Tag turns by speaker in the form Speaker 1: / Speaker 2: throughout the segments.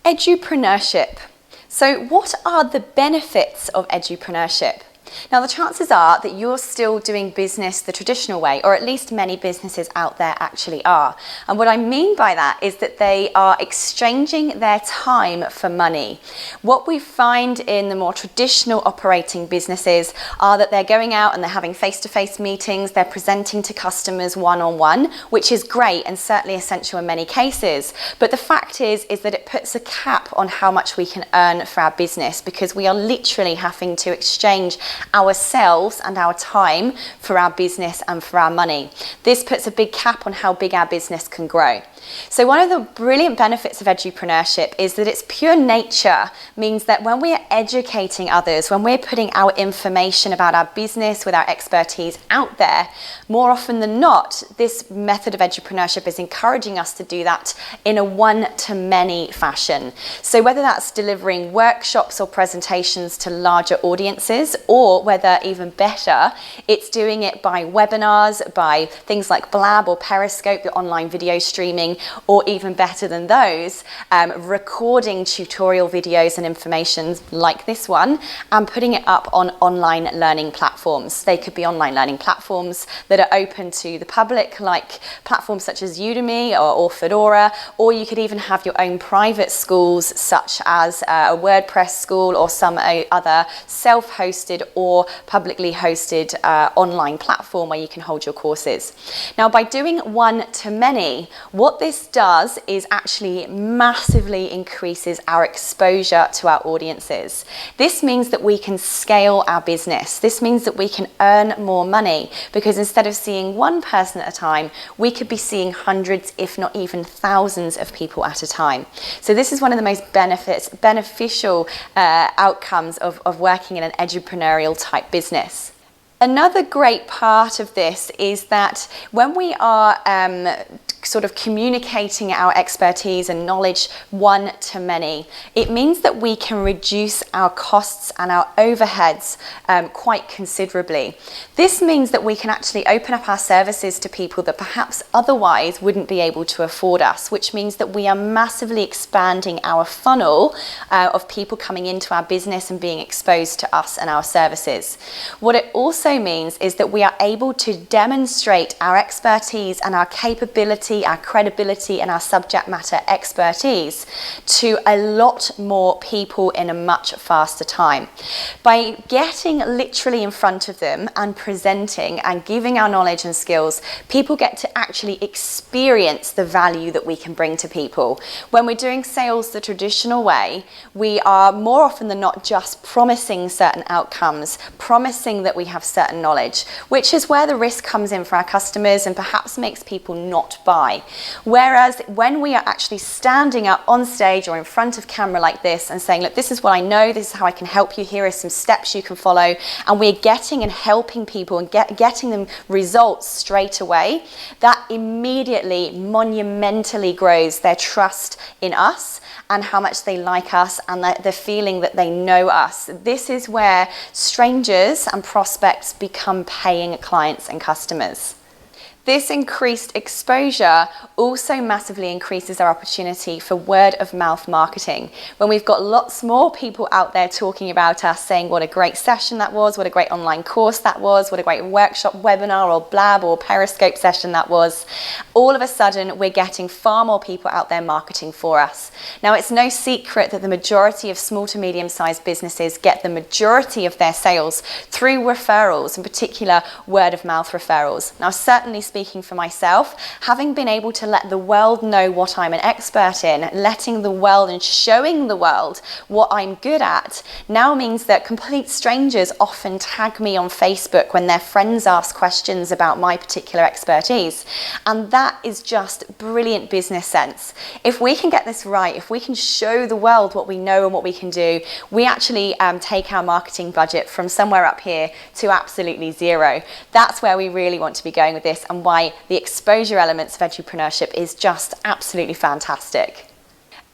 Speaker 1: Edupreneurship. So what are the benefits of edupreneurship? Now, the chances are that you're still doing business the traditional way, or at least many businesses out there actually are. And what I mean by that is that they are exchanging their time for money. What we find in the more traditional operating businesses are that they're going out and they're having face-to-face meetings, they're presenting to customers one-on-one, which is great and certainly essential in many cases. But the fact is that it puts a cap on how much we can earn for our business, because we are literally having to exchange ourselves and our time for our business and for our money. This puts a big cap on how big our business can grow. So one of the brilliant benefits of edupreneurship is that its pure nature means that when we are educating others, when we're putting our information about our business with our expertise out there, more often than not, this method of edupreneurship is encouraging us to do that in a one-to-many fashion. So whether that's delivering workshops or presentations to larger audiences, or whether even better, it's doing it by webinars, by things like Blab or Periscope, your online video streaming, or even better than those, recording tutorial videos and information like this one and putting it up on online learning platforms. They could be online learning platforms that are open to the public, like platforms such as Udemy or Fedora, or you could even have your own private schools such as a WordPress school or some other self-hosted or publicly hosted online platform where you can hold your courses. Now, by doing one-to-many, what this does is actually massively increases our exposure to our audiences. This means that we can scale our business. This means that we can earn more money, because instead of seeing one person at a time, we could be seeing hundreds, if not even thousands of people at a time. So this is one of the most beneficial outcomes of working in an edupreneurial type business. Another great part of this is that when we are sort of communicating our expertise and knowledge one-to-many, it means that we can reduce our costs and our overheads quite considerably. This means that we can actually open up our services to people that perhaps otherwise wouldn't be able to afford us, which means that we are massively expanding our funnel of people coming into our business and being exposed to us and our services. What it also means is that we are able to demonstrate our expertise and our capability, our credibility and our subject matter expertise to a lot more people in a much faster time. By getting literally in front of them and presenting and giving our knowledge and skills, people get to actually experience the value that we can bring to people. When we're doing sales the traditional way, we are more often than not just promising certain outcomes, promising that we have certain knowledge, which is where the risk comes in for our customers and perhaps makes people not buy. Whereas when we are actually standing up on stage or in front of camera like this and saying, look, this is what I know, this is how I can help you, here are some steps you can follow, and we're getting and helping people and getting them results straight away, that immediately monumentally grows their trust in us and how much they like us and the feeling that they know us. This is where strangers and prospects become paying clients and customers. This increased exposure also massively increases our opportunity for word of mouth marketing. When we've got lots more people out there talking about us, saying what a great session that was, what a great online course that was, what a great workshop, webinar or Blab or Periscope session that was, all of a sudden we're getting far more people out there marketing for us. Now, it's no secret that the majority of small to medium-sized businesses get the majority of their sales through referrals, in particular word of mouth referrals. Now, certainly speaking for myself, having been able to let the world know what I'm an expert in, letting the world and showing the world what I'm good at, now means that complete strangers often tag me on Facebook when their friends ask questions about my particular expertise. And that is just brilliant business sense. If we can get this right, if we can show the world what we know and what we can do, we actually take our marketing budget from somewhere up here to absolutely zero. That's where we really want to be going with this, and why the exposure elements of edupreneurship is just absolutely fantastic.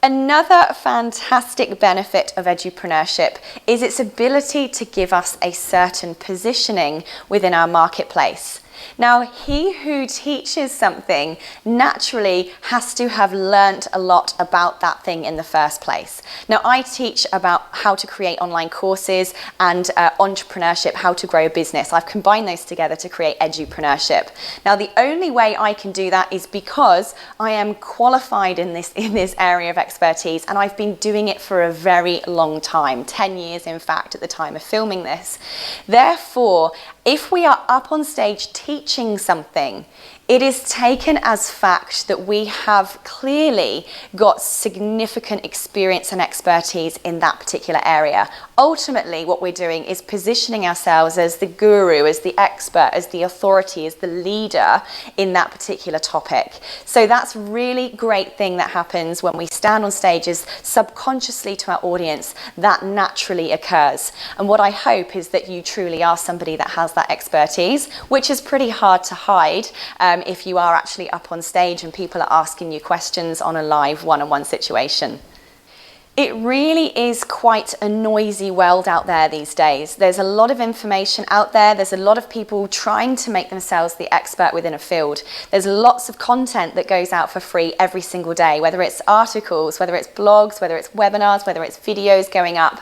Speaker 1: Another fantastic benefit of edupreneurship is its ability to give us a certain positioning within our marketplace. Now, he who teaches something naturally has to have learnt a lot about that thing in the first place. Now, I teach about how to create online courses and entrepreneurship, how to grow a business. I've combined those together to create Edupreneurship. Now, the only way I can do that is because I am qualified in this area of expertise, and I've been doing it for a very long time, 10 years in fact at the time of filming this. Therefore, if we are up on stage teaching something, it is taken as fact that we have clearly got significant experience and expertise in that particular area. Ultimately, what we're doing is positioning ourselves as the guru, as the expert, as the authority, as the leader in that particular topic. So that's really great thing that happens when we stand on stages subconsciously to our audience. That naturally occurs. And what I hope is that you truly are somebody that has that expertise, which is pretty hard to hide if you are actually up on stage and people are asking you questions on a live one-on-one situation. It really is quite a noisy world out there these days. There's a lot of information out there. There's a lot of people trying to make themselves the expert within a field. There's lots of content that goes out for free every single day, whether it's articles, whether it's blogs, whether it's webinars, whether it's videos going up.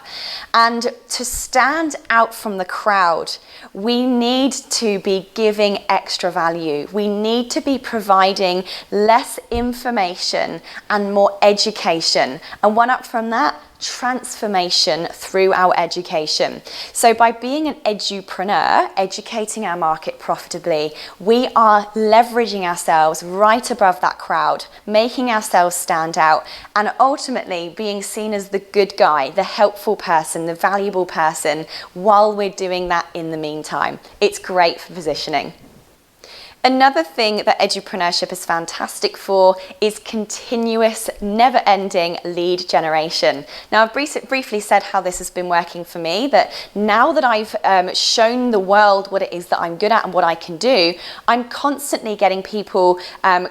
Speaker 1: And to stand out from the crowd, we need to be giving extra value. We need to be providing less information and more education. And one up from that, transformation through our education. So by being an edupreneur, educating our market profitably, we are leveraging ourselves right above that crowd, making ourselves stand out, and ultimately being seen as the good guy, the helpful person, the valuable person, while we're doing that in the meantime. It's great for positioning. Another thing that Edupreneurship is fantastic for is continuous, never-ending lead generation. Now, I've briefly said how this has been working for me, that now that I've shown the world what it is that I'm good at and what I can do, I'm constantly getting people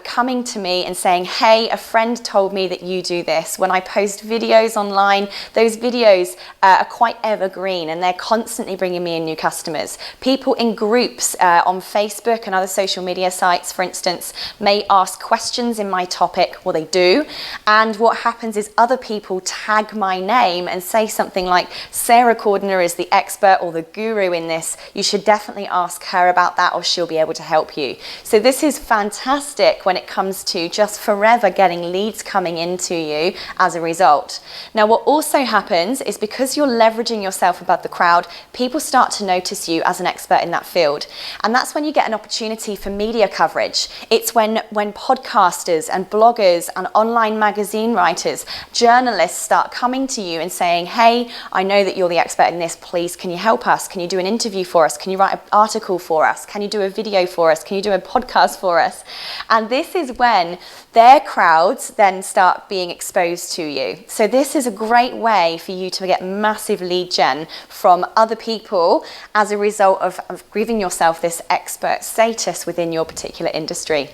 Speaker 1: coming to me and saying, hey, a friend told me that you do this. When I post videos online, those videos are quite evergreen and they're constantly bringing me in new customers. People in groups on Facebook and other social media sites, for instance, may ask questions in my topic. Well, they do. And what happens is other people tag my name and say something like, Sarah Cordiner is the expert or the guru in this. You should definitely ask her about that, or she'll be able to help you. So this is fantastic when it comes to just forever getting leads coming into you as a result. Now, what also happens is because you're leveraging yourself above the crowd, people start to notice you as an expert in that field. And that's when you get an opportunity for media coverage. It's when podcasters and bloggers and online magazine writers, journalists start coming to you and saying, hey, I know that you're the expert in this, please can you help us? Can you do an interview for us? Can you write an article for us? Can you do a video for us? Can you do a podcast for us? And this is when their crowds then start being exposed to you. So this is a great way for you to get massive lead gen from other people as a result of giving yourself this expert status within your particular industry.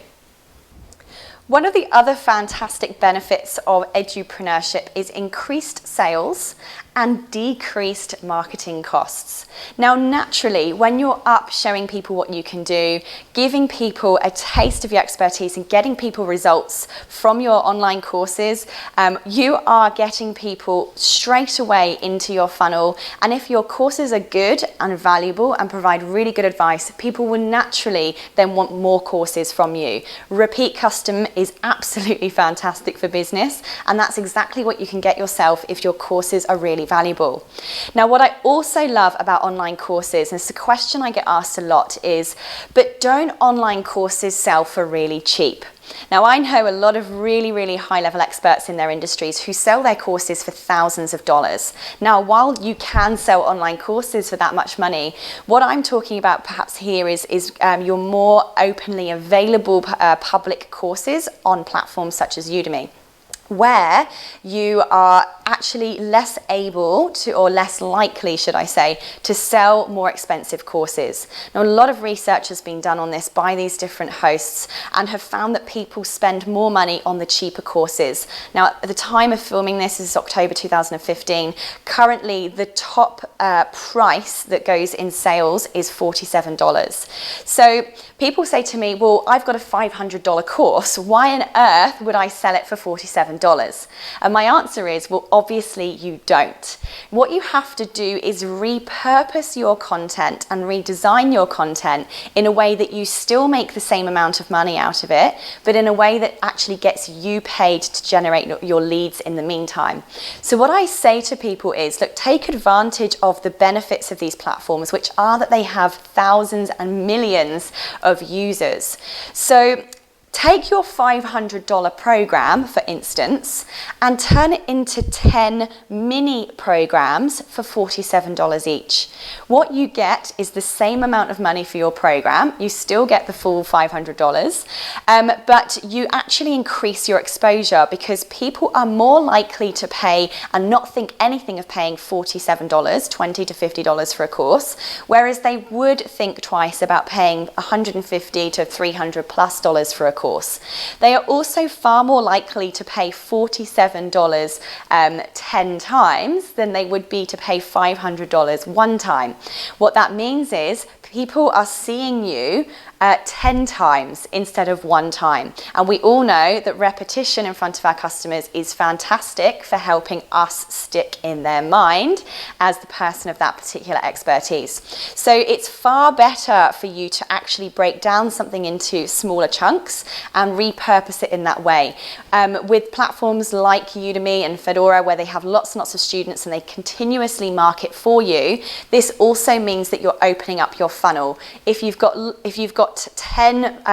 Speaker 1: One of the other fantastic benefits of Edupreneurship is increased sales and decreased marketing costs. Now, naturally, when you're up showing people what you can do, giving people a taste of your expertise and getting people results from your online courses, you are getting people straight away into your funnel. And if your courses are good and valuable and provide really good advice, people will naturally then want more courses from you. Repeat custom is absolutely fantastic for business, and that's exactly what you can get yourself if your courses are really valuable. Now, what I also love about online courses, and it's a question I get asked a lot, is, but don't online courses sell for really cheap? Now, I know a lot of really, really high-level experts in their industries who sell their courses for thousands of dollars. Now, while you can sell online courses for that much money, what I'm talking about perhaps here is your more openly available public courses on platforms such as Udemy. where you are actually less able to, or less likely, should I say, to sell more expensive courses. Now, a lot of research has been done on this by these different hosts and have found that people spend more money on the cheaper courses. Now, at the time of filming this is October 2015. Currently, the top price that goes in sales is $47. So people say to me, well, I've got a $500 course. Why on earth would I sell it for $47? And my answer is, well, obviously you don't. What you have to do is repurpose your content and redesign your content in a way that you still make the same amount of money out of it, but in a way that actually gets you paid to generate your leads in the meantime. So what I say to people is, look, take advantage of the benefits of these platforms, which are that they have thousands and millions of users. So take your $500 program, for instance, and turn it into 10 mini programs for $47 each. What you get is the same amount of money for your program. You still get the full $500, but you actually increase your exposure because people are more likely to pay and not think anything of paying $47, $20 to $50 for a course, whereas they would think twice about paying $150 to $300+ for a course. They are also far more likely to pay $47 10 times than they would be to pay $500 one time. What that means is people are seeing you 10 times instead of one time. And we all know that repetition in front of our customers is fantastic for helping us stick in their mind as the person of that particular expertise. So it's far better for you to actually break down something into smaller chunks and repurpose it in that way. With platforms like Udemy and Fedora, where they have lots and lots of students and they continuously market for you, this also means that you're opening up your funnel. If you've got 10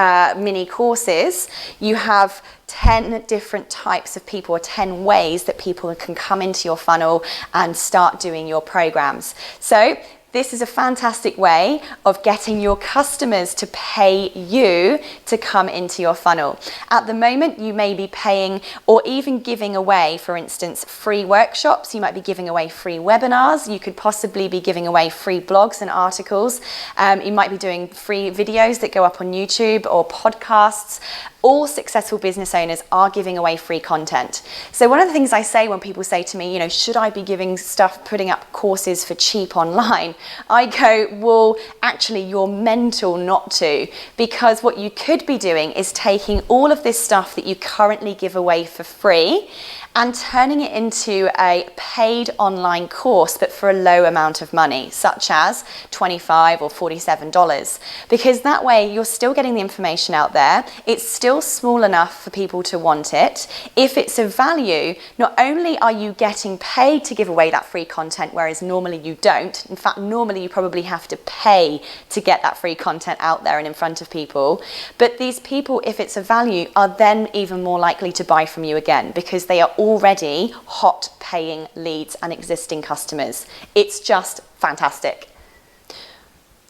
Speaker 1: mini courses, you have 10 different types of people, or 10 ways that people can come into your funnel and start doing your programs. So this is a fantastic way of getting your customers to pay you to come into your funnel. At the moment, you may be paying or even giving away, for instance, free workshops. You might be giving away free webinars. You could possibly be giving away free blogs and articles. You might be doing free videos that go up on YouTube or podcasts. All successful business owners are giving away free content. So one of the things I say when people say to me, should I be giving stuff, putting up courses for cheap online? I go, well, actually, you're mental not to, because what you could be doing is taking all of this stuff that you currently give away for free and turning it into a paid online course, but for a low amount of money, such as $25 or $47. Because that way you're still getting the information out there. It's still small enough for people to want it. If it's of value, not only are you getting paid to give away that free content, whereas normally you don't. In fact, normally you probably have to pay to get that free content out there and in front of people. But these people, if it's of value, are then even more likely to buy from you again, because they are already hot paying leads and existing customers. It's just fantastic.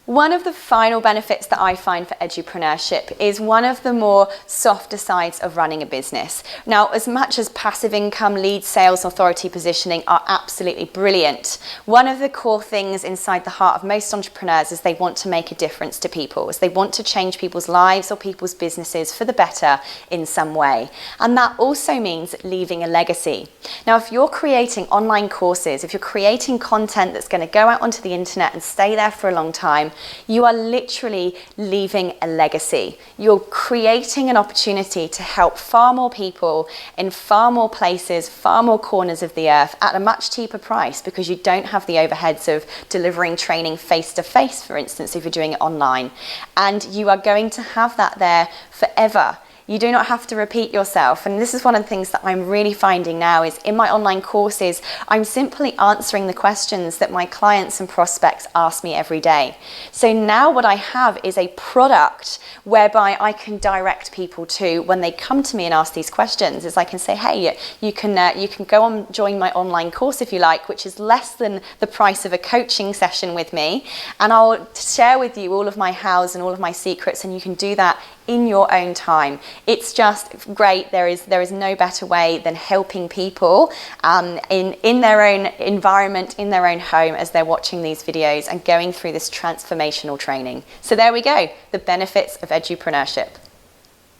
Speaker 1: One of the final benefits that I find for edupreneurship is one of the more softer sides of running a business. Now, as much as passive income, lead sales, authority positioning are absolutely brilliant, one of the core things inside the heart of most entrepreneurs is they want to make a difference to people, is they want to change people's lives or people's businesses for the better in some way. And that also means leaving a legacy. Now, if you're creating online courses, if you're creating content that's going to go out onto the internet and stay there for a long time, you are literally leaving a legacy. You're creating an opportunity to help far more people in far more places, far more corners of the earth at a much cheaper price, because you don't have the overheads of delivering training face-to-face, for instance, if you're doing it online. And you are going to have that there forever. You do not have to repeat yourself. And this is one of the things that I'm really finding now is in my online courses, I'm simply answering the questions that my clients and prospects ask me every day. So now what I have is a product whereby I can direct people to when they come to me and ask these questions, is I can say, hey, you can go on, join my online course if you like, which is less than the price of a coaching session with me. And I'll share with you all of my hows and all of my secrets, and you can do that in your own time. It's just great. There is no better way than helping people in their own environment, in their own home, as they're watching these videos and going through this transformational training. So there we go, the benefits of edupreneurship.